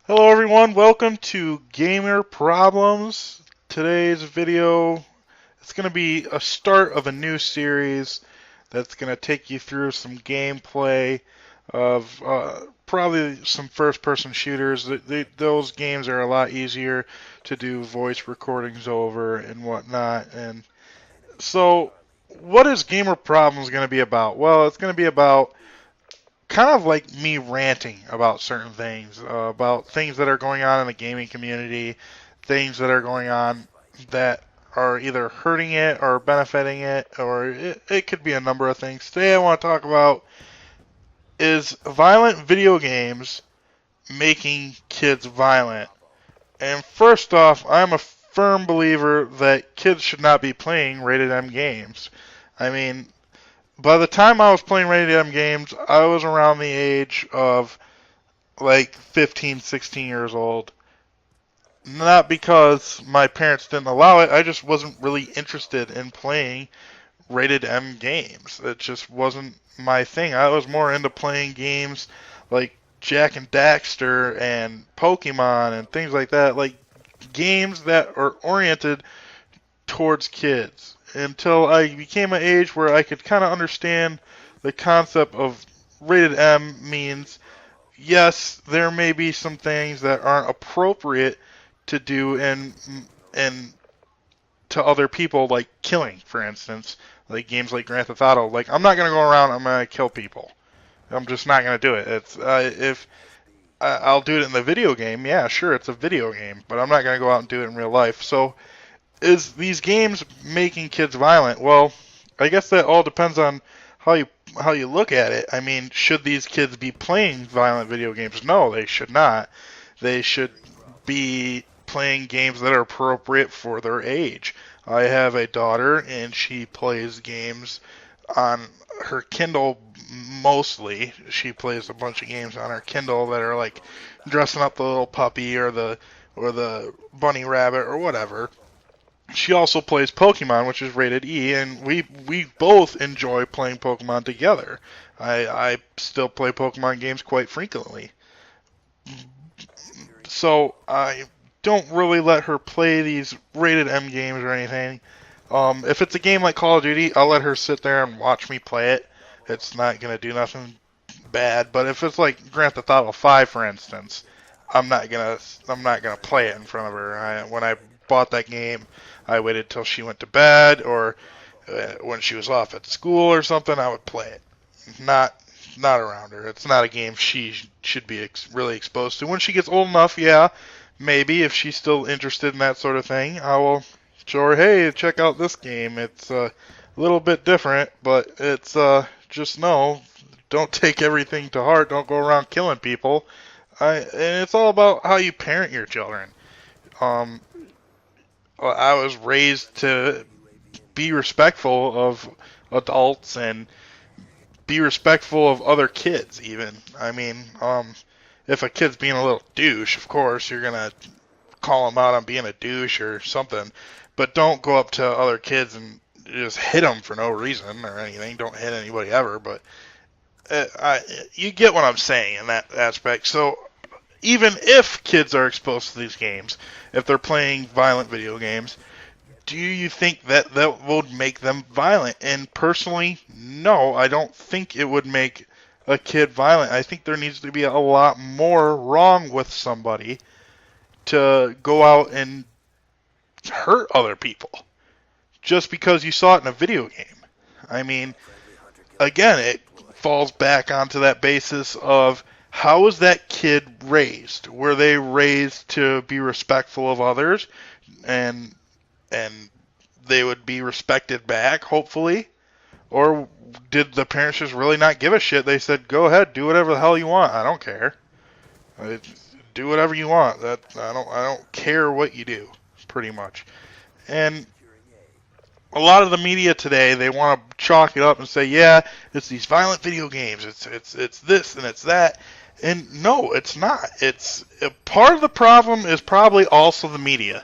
Hello everyone, welcome to Gamer Problems. Today's video, it's going to be a start of a new series that's going to take you through some gameplay of probably some first-person shooters. Those games are a lot easier to do voice recordings over and whatnot. And so, what is Gamer Problems going to be about? Well, it's going to be about kind of like me ranting about certain things, about things that are going on in the gaming community, things that are going on that are either hurting it or benefiting it, or it could be a number of things. Today I want to talk about is violent video games making kids violent? And first off, I'm a firm believer that kids should not be playing rated M games. I mean, by the time I was playing rated M games, I was around the age of like 15, 16 years old. Not because my parents didn't allow it, I just wasn't really interested in playing rated M games. It just wasn't my thing. I was more into playing games like Jack and Daxter and Pokemon and things like that, like games that are oriented towards kids until I became an age where I could kind of understand the concept of rated M means yes, there may be some things that aren't appropriate to do and to other people, like killing, for instance, like games like Grand Theft Auto. Like I'm not gonna go around. I'm gonna kill people. I'm just not gonna do it. It's if I'll do it in the video game, yeah, sure, it's a video game, but I'm not gonna go out and do it in real life. So is these games making kids violent? Well, I guess that all depends on how you look at it. I mean, should these kids be playing violent video games? No, they should not. They should be playing games that are appropriate for their age. I have a daughter and she plays games on her Kindle mostly. She plays a bunch of games on her Kindle that are like dressing up the little puppy or the bunny rabbit or whatever. She also plays Pokemon, which is rated E, and we both enjoy playing Pokemon together. I still play Pokemon games quite frequently. So I don't really let her play these rated M games or anything. If it's a game like Call of Duty, I'll let her sit there and watch me play it. It's not gonna do nothing bad. But if it's like Grand Theft Auto 5, for instance, I'm not gonna play it in front of her. When I bought that game, I waited till she went to bed or when she was off at school or something. I would play it. Not not around her. It's not a game she should be really exposed to. When she gets old enough, yeah, maybe if she's still interested in that sort of thing, I will show her, hey, check out this game. It's a little bit different, but it's just know, don't take everything to heart. Don't go around killing people. And it's all about how you parent your children. Um, I was raised to be respectful of adults and be respectful of other kids even. I mean, if a kid's being a little douche, of course, you're going to call him out on being a douche or something, but don't go up to other kids and just hit them for no reason or anything. Don't hit anybody ever, but you get what I'm saying in that aspect. So even if kids are exposed to these games, if they're playing violent video games, do you think that that would make them violent? And personally, no, I don't think it would make a kid violent. I think there needs to be a lot more wrong with somebody to go out and hurt other people just because you saw it in a video game. I mean, again, it falls back onto that basis of how was that kid raised? Were they raised to be respectful of others and and they would be respected back, hopefully? Or did the parents just really not give a shit? They said, "Go ahead, do whatever the hell you want. I don't care. Uh, Do whatever you want. That I don't care what you do, pretty much." And a lot of the media today, they want to chalk it up and say, "Yeah, it's these violent video games. It's this and it's that." And no, it's not. It's part of the problem is probably also the media.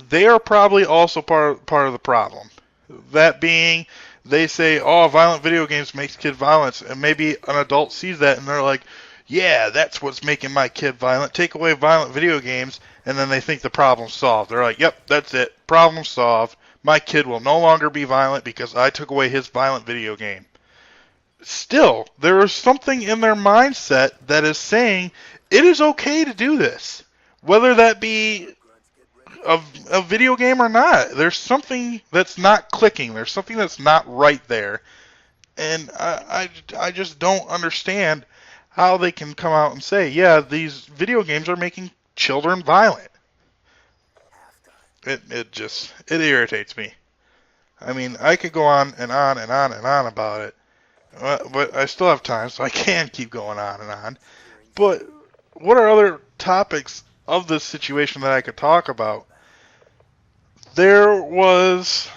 They are probably also part of the problem. That being, they say, "Oh, violent video games makes kid violence," and maybe an adult sees that and they're like, yeah, that's what's making my kid violent. Take away violent video games, and then they think the problem's solved. They're like, yep, that's it. Problem solved. My kid will no longer be violent because I took away his violent video game. Still, there is something in their mindset that is saying it is okay to do this. Whether that be a video game or not. There's something that's not clicking. There's something that's not right there. And I just don't understand how they can come out and say, yeah, these video games are making children violent. It irritates me. I mean, I could go on and on and on and on about it, but I still have time, so I can keep going on and on. But what are other topics of this situation that I could talk about? There was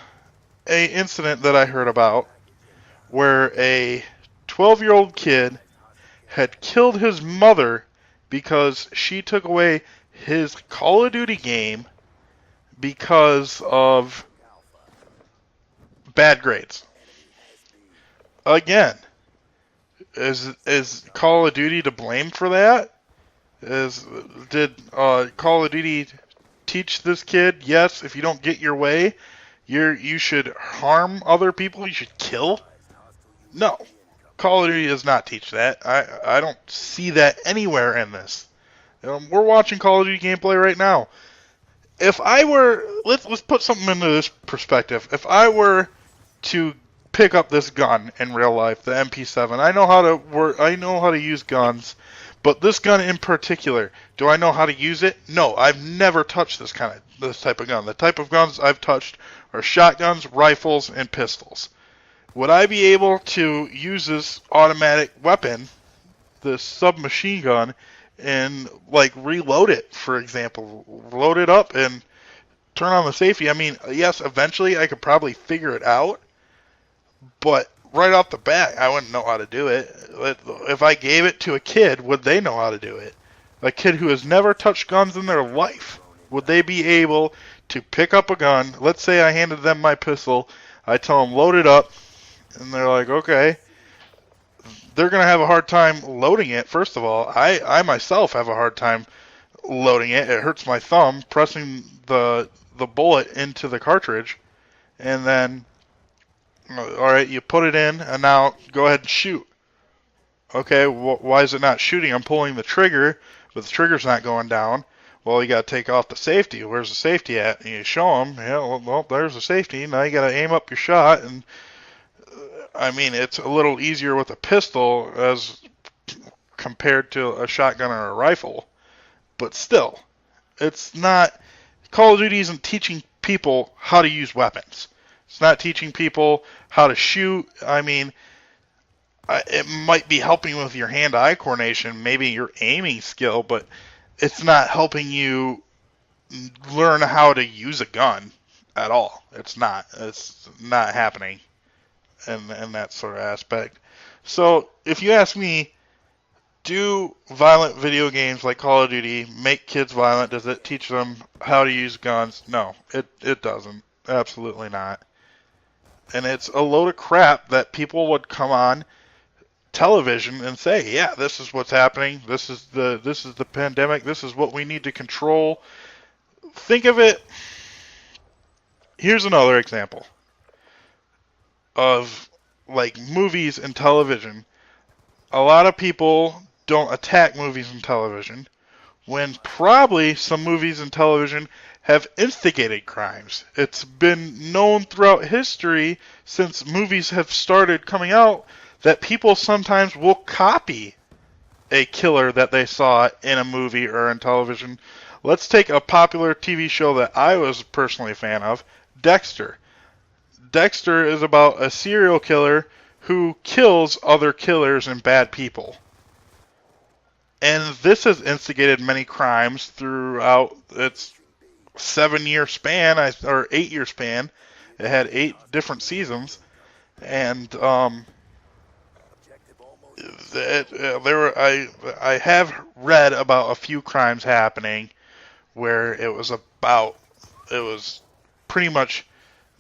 a incident that I heard about where a 12-year-old kid had killed his mother because she took away his Call of Duty game because of bad grades. Again, is Call of Duty to blame for that? Did Call of Duty teach this kid, yes, if you don't get your way, you should harm other people, you should kill? No. Call of Duty does not teach that. I don't see that anywhere in this. We're watching Call of Duty gameplay right now. If I were, let's put something into this perspective. If I were to pick up this gun in real life, the MP7, I know how to use guns, but this gun in particular, do I know how to use it? No, I've never touched this type of gun. The type of guns I've touched are shotguns, rifles, and pistols. Would I be able to use this automatic weapon, this submachine gun, and like reload it, for example, load it up and turn on the safety? I mean, yes, eventually I could probably figure it out, but right off the bat, I wouldn't know how to do it. If I gave it to a kid, would they know how to do it? A kid who has never touched guns in their life, would they be able to pick up a gun? Let's say I handed them my pistol, I tell them load it up, and they're like, okay. They're going to have a hard time loading it, first of all. I myself have a hard time loading it. It hurts my thumb pressing the bullet into the cartridge. And then, alright, you put it in, and now go ahead and shoot. Okay, why is it not shooting? I'm pulling the trigger, but the trigger's not going down. Well, you got to take off the safety. Where's the safety at? And you show them, yeah, well, there's the safety. Now you got to aim up your shot, and I mean, it's a little easier with a pistol as compared to a shotgun or a rifle. But still, it's not... Call of Duty isn't teaching people how to use weapons. It's not teaching people how to shoot. I mean, it might be helping with your hand-eye coordination, maybe your aiming skill, but it's not helping you learn how to use a gun at all. It's not. It's not happening. And that sort of aspect. So, if you ask me, do violent video games like Call of Duty make kids violent? Does it teach them how to use guns? No, it doesn't. Absolutely not. And it's a load of crap that people would come on television and say, yeah, this is what's happening. This is the pandemic. This is what we need to control. Think of it. Here's another example of like movies and television. A lot of people don't attack movies and television when probably some movies and television have instigated crimes. It's been known throughout history since movies have started coming out that people sometimes will copy a killer that they saw in a movie or in television. Let's take a popular TV show that I was personally a fan of, Dexter. Dexter is about a serial killer who kills other killers and bad people. And this has instigated many crimes throughout its 7-year span, or 8-year span. It had 8 different seasons. And I have read about a few crimes happening where it was pretty much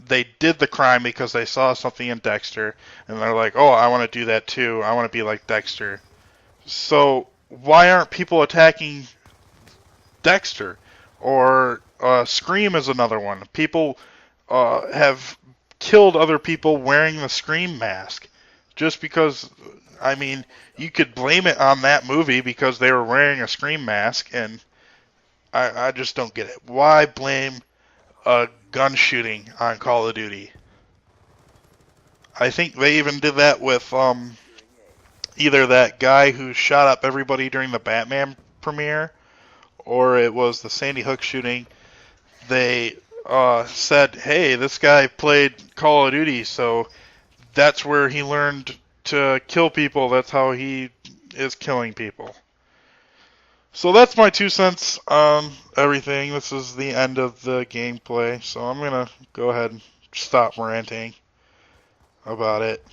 they did the crime because they saw something in Dexter, and they're like, oh, I want to do that too. I want to be like Dexter. So why aren't people attacking Dexter? Or Scream is another one. People have killed other people wearing the Scream mask just because. I mean, you could blame it on that movie because they were wearing a Scream mask, and I just don't get it. Why blame a gun shooting on Call of Duty? I think they even did that with either that guy who shot up everybody during the Batman premiere, or it was the Sandy Hook shooting. They said, hey, this guy played Call of Duty, so that's where he learned to kill people. That's how he is killing people. So that's my 2 cents on everything. This is the end of the gameplay, so I'm going to go ahead and stop ranting about it.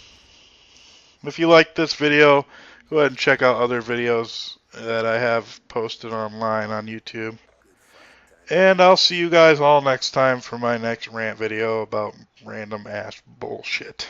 If you like this video, go ahead and check out other videos that I have posted online on YouTube. And I'll see you guys all next time for my next rant video about random ass bullshit.